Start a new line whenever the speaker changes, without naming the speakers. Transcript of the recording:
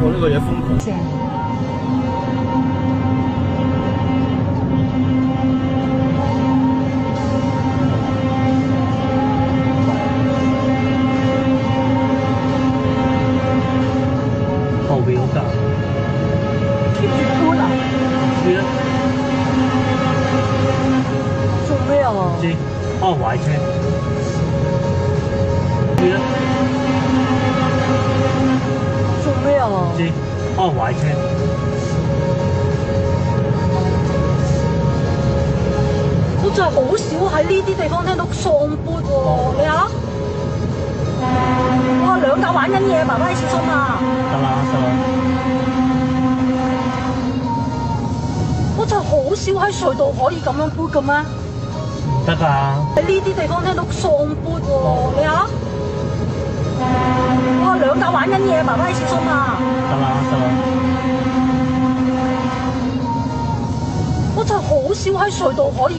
我呢個嘢瘋狂。後邊嗰架
keep 住搬啊？
唔知咧，
做咩啊？
唔知可能壞車。唔知咧，
做咩啊？
唔知可能壞車。
我真係好少喺呢啲地方聽到喪撥喎，你啊？哇，兩架玩緊嘢，爸爸你小心啊！
得啦得啦，
我真係好少喺隧道可以咁樣撥嘅咩？
唔得㗎。
喺呢啲地方聽到喪撥喎，你啊？哇，兩架玩緊嘢，爸爸你小心啊！
得啦得啦，
我真係好少喺隧道可以。